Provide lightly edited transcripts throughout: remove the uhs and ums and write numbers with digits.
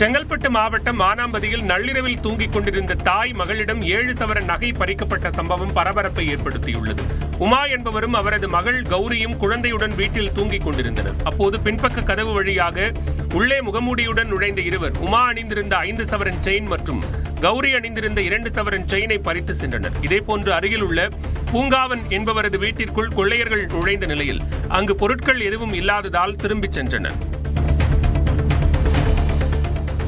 செங்கல்பட்டு மாவட்டம் மானாம்பதியில் நள்ளிரவில் தூங்கிக் கொண்டிருந்த தாய் மகளிடம் 7 சவரன் நகை பறிக்கப்பட்ட சம்பவம் பரபரப்பை ஏற்படுத்தியுள்ளது. உமா என்பவரும் அவரது மகள் கௌரியும் குழந்தையுடன் வீட்டில் தூங்கிக் கொண்டிருந்தனர். அப்போது பின்பக்க கதவு வழியாக உள்ளே முகமூடியுடன் நுழைந்த இருவர் உமா அணிந்திருந்த 5 சவரன் செயின் மற்றும் கௌரி அணிந்திருந்த 2 சவரன் செயினை பறித்து சென்றனர். இதேபோன்று அருகில் உள்ள பூங்காவன் என்பவரது வீட்டிற்குள் கொள்ளையர்கள் நுழைந்த நிலையில் அங்கு பொருட்கள் எதுவும் இல்லாததால் திரும்பிச் சென்றனர்.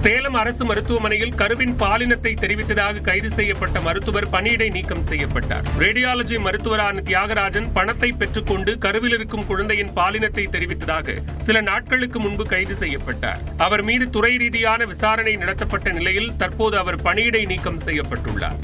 சேலம் அரசு மருத்துவமனையில் கருவின் பாலினத்தை தெரிவித்ததாக கைது செய்யப்பட்ட மருத்துவர் பணியிடை நீக்கம் செய்யப்பட்டார். ரேடியாலஜி மருத்துவரான தியாகராஜன் பணத்தை பெற்றுக்கொண்டு கருவில் இருக்கும் குழந்தையின் பாலினத்தை தெரிவித்ததாக சில நாட்களுக்கு முன்பு கைது செய்யப்பட்டார். அவர் மீது துறை ரீதியான விசாரணை நடத்தப்பட்ட நிலையில் தற்போது அவர் பணியிடை நீக்கம் செய்யப்பட்டுள்ளார்.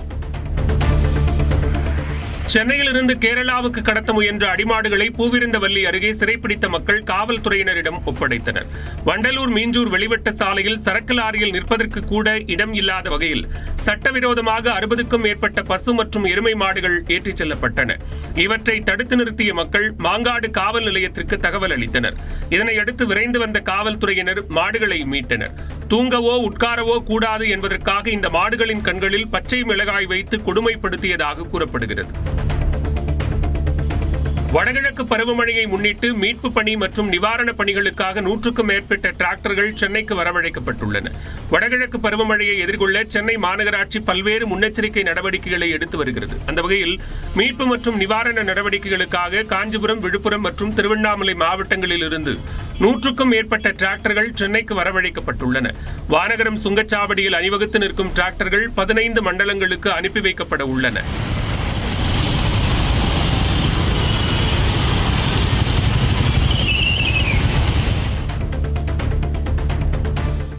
சென்னையிலிருந்து கேரளாவுக்கு கடத்த முயன்ற அடிமாடுகளை பூவிருந்தவல்லி அருகே சிறைப்பிடித்த மக்கள் காவல்துறையினரிடம் ஒப்படைத்தனர். வண்டலூர் மீஞ்சூர் வெளிவட்ட சாலையில் சரக்கு லாரியில் நிற்பதற்கு கூட இடம் இல்லாத வகையில் சட்டவிரோதமாக 60க்கும் மேற்பட்ட பசு மற்றும் எருமை மாடுகள் ஏற்றிச் செல்லப்பட்டன. இவற்றை தடுத்து நிறுத்திய மக்கள் மாங்காடு காவல் நிலையத்திற்கு தகவல் அளித்தனர். இதனையடுத்து விரைந்து வந்த காவல்துறையினர் மாடுகளை மீட்டனர். தூங்கவோ உட்காரவோ கூடாது என்பதற்காக இந்த மாடுகளின் கண்களில் பச்சை மிளகாய் வைத்து கொடுமைப்படுத்தியதாக கூறப்படுகிறது. வடகிழக்கு பருவமழையை முன்னிட்டு மீட்பு பணி மற்றும் நிவாரணப் பணிகளுக்காக 100க்கும் மேற்பட்ட டிராக்டர்கள் சென்னைக்கு வரவழைக்கப்பட்டுள்ளன. வடகிழக்கு பருவமழையை எதிர்கொள்ள சென்னை மாநகராட்சி பல்வேறு முன்னெச்சரிக்கை நடவடிக்கைகளை எடுத்து வருகிறது. அந்த வகையில் மீட்பு மற்றும் நிவாரண நடவடிக்கைகளுக்காக காஞ்சிபுரம், விழுப்புரம் மற்றும் திருவண்ணாமலை மாவட்டங்களில் இருந்து 100க்கும் மேற்பட்ட டிராக்டர்கள் சென்னைக்கு வரவழைக்கப்பட்டுள்ளன. வானகரம் சுங்கச்சாவடியில் அணிவகுத்து நிற்கும் டிராக்டர்கள் 15 மண்டலங்களுக்கு அனுப்பி வைக்கப்பட உள்ளன.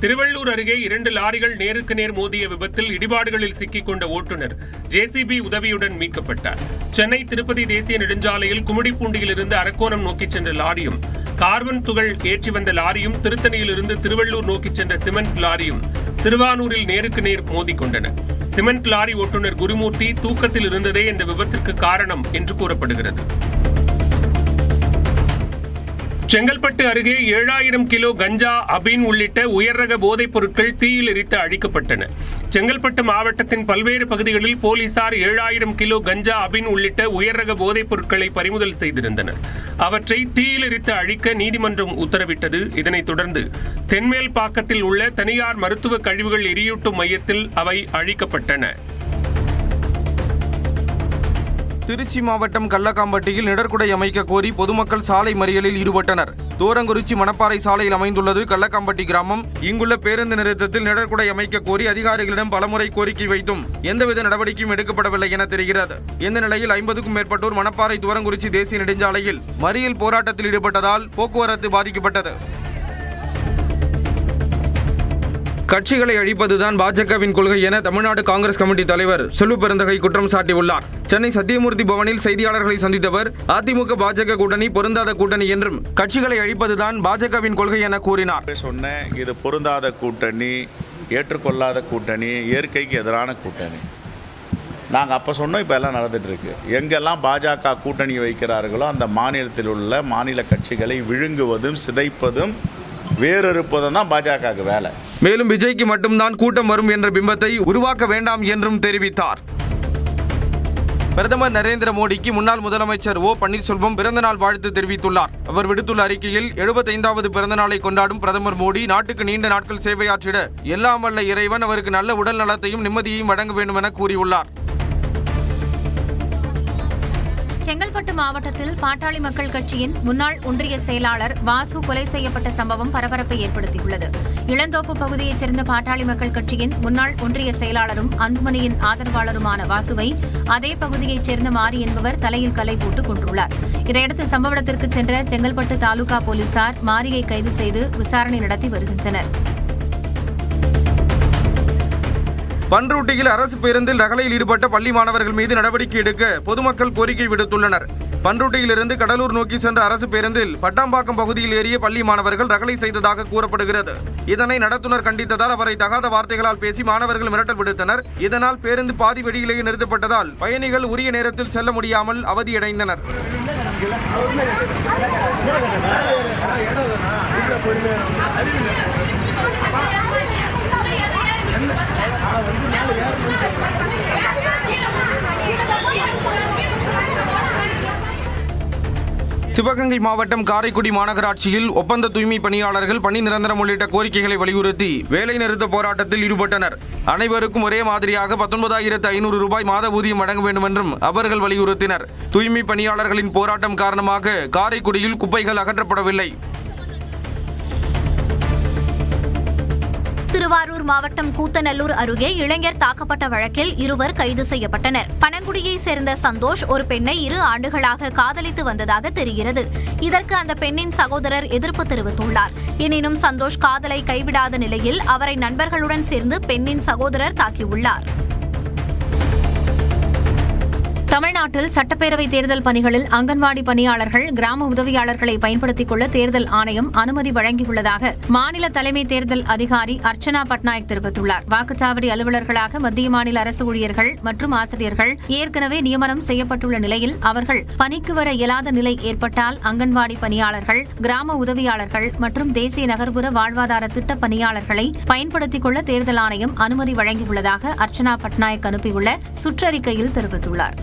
திருவள்ளூர் அருகே 2 லாரிகள் நேருக்கு நேர் மோதிய விபத்தில் இடிபாடுகளில் சிக்கிக் கொண்ட ஓட்டுநர் ஜேசிபி உதவியுடன் மீட்கப்பட்டார். சென்னை திருப்பதி தேசிய நெடுஞ்சாலையில் கும்மிடிப்பூண்டியிலிருந்து அரக்கோணம் நோக்கிச் சென்ற லாரியும், கார்பன் துகள் ஏற்றி வந்த லாரியும், திருத்தணியிலிருந்து திருவள்ளூர் நோக்கிச் சென்ற சிமெண்ட் லாரியும் சிறுவானூரில் நேருக்கு நேர் மோதிக்கொண்டன. சிமெண்ட் லாரி ஓட்டுநர் குருமூர்த்தி தூக்கத்தில் இருந்ததே இந்த விபத்திற்கு காரணம் என்று கூறப்படுகிறது. செங்கல்பட்டு அருகே 7000 கிலோ கஞ்சா, அபீன் உள்ளிட்ட உயர் ரக போதைப் பொருட்கள் தீயில் எரித்து அழிக்கப்பட்டன. செங்கல்பட்டு மாவட்டத்தின் பல்வேறு பகுதிகளில் போலீசார் 7000 கிலோ கஞ்சா, அபீன் உள்ளிட்ட உயர் ரக போதைப் பொருட்களை பறிமுதல் செய்திருந்தனர். அவற்றை தீயில் எரித்து அழிக்க நீதிமன்றம் உத்தரவிட்டது. இதனைத் தொடர்ந்து தென்மேல்பாக்கத்தில் உள்ள தனியார் மருத்துவ கழிவுகள் எரியூட்டும் மையத்தில் அவை அழிக்கப்பட்டன. திருச்சி மாவட்டம் கள்ளக்காம்பட்டியில் நிழற்குடை அமைக்க கோரி பொதுமக்கள் சாலை மறியலில் ஈடுபட்டனர். தூரங்குறிச்சி மணப்பாறை சாலையில் அமைந்துள்ளது கள்ளக்காம்பட்டி கிராமம். இங்குள்ள பேருந்து நிறுத்தத்தில் நிழற்குடை அமைக்க கோரி அதிகாரிகளிடம் பலமுறை கோரிக்கை வைத்தும் எந்தவித நடவடிக்கையும் எடுக்கப்படவில்லை என தெரிகிறது. இந்த நிலையில் 50க்கும் மேற்பட்டோர் மணப்பாறை தூரங்குறிச்சி தேசிய நெடுஞ்சாலையில் மறியல் போராட்டத்தில் ஈடுபட்டதால் போக்குவரத்து பாதிக்கப்பட்டது. கட்சிகளை அழிப்பதுதான் பாஜகவின் கொள்கை என தமிழ்நாடு காங்கிரஸ் கமிட்டி தலைவர் செல்வ பெருந்தகை குற்றம் சாட்டியுள்ளார். சென்னை சத்தியமூர்த்தி பவனில் செய்தியாளர்களை சந்தித்தவர் அதிமுக பாஜக கூட்டணி பொருந்தாத கூட்டணி என்றும் கட்சிகளை அழிப்பதுதான் பாஜகவின் கொள்கை என கூறினார். சொன்னேன், இது பொருந்தாத கூட்டணி, ஏற்றுக்கொள்ளாத கூட்டணி, இயற்கைக்கு எதிரான கூட்டணி. நாங்கள் அப்போ சொன்னோம், இப்போ எல்லாம் நடந்துட்டு இருக்கு. எங்கெல்லாம் பாஜக கூட்டணி வைக்கிறார்களோ அந்த மாநிலத்தில் உள்ள மாநில கட்சிகளை விழுங்குவதும் சிதைப்பதும் வேறறுப்பதும் தான் பாஜகவுக்கு வேலை. மேலும் விஜய்க்கு மட்டும்தான் கூட்டம் வரும் என்ற பிம்பத்தை உருவாக்க வேண்டாம் என்றும் தெரிவித்தார். பிரதமர் நரேந்திர மோடிக்கு முன்னாள் முதலமைச்சர் ஓ பன்னீர்செல்வம் பிறந்தநாள் வாழ்த்து தெரிவித்துள்ளார். அவர் விடுத்துள்ள அறிக்கையில் 75வது பிறந்தநாளை கொண்டாடும் பிரதமர் மோடி நாட்டுக்கு நீண்ட நாட்கள் சேவையாற்றிட எல்லாம் வல்ல இறைவன் அவருக்கு நல்ல உடல் நலத்தையும் நிம்மதியையும் வழங்க வேண்டும் என கூறியுள்ளார். செங்கல்பட்டு மாவட்டத்தில் பாட்டாளி மக்கள் கட்சியின் முன்னாள் ஒன்றிய செயலாளர் வாசு கொலை செய்யப்பட்ட சம்பவம் பரபரப்பை ஏற்படுத்தியுள்ளது. இளந்தோப்பு பகுதியைச் சேர்ந்த பாட்டாளி மக்கள் கட்சியின் முன்னாள் ஒன்றிய செயலாளரும் அன்புமணியின் ஆதரவாளருமான வாசுவை அதே பகுதியைச் சேர்ந்த மாரி என்பவர் தலையில் கலை போட்டு கொன்றுள்ளார். இதையடுத்து சம்பவ இடத்திற்கு சென்ற செங்கல்பட்டு தாலுகா போலீசார் மாரியை கைது செய்து விசாரணை நடத்தி வருகின்றனர். பன்ருட்டியில் அரசு பேருந்தில் ரகளையில் ஈடுபட்ட பள்ளி மாணவர்கள் மீது நடவடிக்கை எடுக்க பொதுமக்கள் கோரிக்கை விடுத்துள்ளனர். பன்ருட்டியிலிருந்து கடலூர் நோக்கி சென்ற அரசு பேருந்தில் பட்டாம்பாக்கம் பகுதியில் ஏறிய பள்ளி மாணவர்கள் ரகளை செய்ததாக கூறப்படுகிறது. இதனை நடத்துனர் கண்டித்ததால் அவரை தகாத வார்த்தைகளால் பேசி மாணவர்கள் மிரட்டல் விடுத்தனர். இதனால் பேருந்து பாதி வழியிலேயே நிறுத்தப்பட்டதால் பயணிகள் உரிய நேரத்தில் செல்ல முடியாமல் அவதியடைந்தனர். சிவகங்கை மாவட்டம் காரைக்குடி மாநகராட்சியில் ஒப்பந்த தூய்மை பணியாளர்கள் பணி நிரந்தரம் உள்ளிட்ட கோரிக்கைகளை வலியுறுத்தி வேலை நிறுத்த போராட்டத்தில் ஈடுபட்டனர். அனைவருக்கும் ஒரே மாதிரியாக 19,500 ரூபாய் மாத ஊதியம் வழங்க வேண்டும் என்றும் அவர்கள் வலியுறுத்தினர். தூய்மை பணியாளர்களின் போராட்டம் காரணமாக காரைக்குடியில் குப்பைகள் அகற்றப்படவில்லை. திருவாரூர் மாவட்டம் கூத்தநல்லூர் அருகே இளைஞர் தாக்கப்பட்ட வழக்கில் 2 கைது செய்யப்பட்டனர். பனங்குடியை சேர்ந்த சந்தோஷ் ஒரு பெண்ணை 2 ஆண்டுகளாக காதலித்து வந்ததாக தெரிகிறது. இதற்கு அந்த பெண்ணின் சகோதரர் எதிர்ப்பு தெரிவித்துள்ளார். எனினும் சந்தோஷ் காதலை கைவிடாத நிலையில் அவரை நண்பர்களுடன் சேர்ந்து பெண்ணின் சகோதரர் தாக்கியுள்ளார். தமிழ்நாட்டில் சட்டப்பேரவை தேர்தல் பணிகளில் அங்கன்வாடி பணியாளர்கள், கிராம உதவியாளர்களை பயன்படுத்திக் கொள்ள தேர்தல் ஆணையம் அனுமதி வழங்கியுள்ளதாக மாநில தலைமை தேர்தல் அதிகாரி அர்ச்சனா பட்நாயக் தெரிவித்துள்ளார். வாக்குச்சாவடி அலுவலர்களாக மத்திய மாநில அரசு ஊழியர்கள் மற்றும் ஆசிரியர்கள் ஏற்கனவே நியமனம் செய்யப்பட்டுள்ள நிலையில் அவர்கள் பணிக்கு வர இயலாத நிலை ஏற்பட்டால் அங்கன்வாடி பணியாளர்கள், கிராம உதவியாளர்கள் மற்றும் தேசிய நகர்ப்புற வாழ்வாதார திட்ட பணியாளர்களை பயன்படுத்திக் கொள்ள தேர்தல் ஆணையம் அனுமதி வழங்கியுள்ளதாக அர்ச்சனா பட்நாயக் அனுப்பியுள்ள சுற்றறிக்கையில் தெரிவித்துள்ளார்.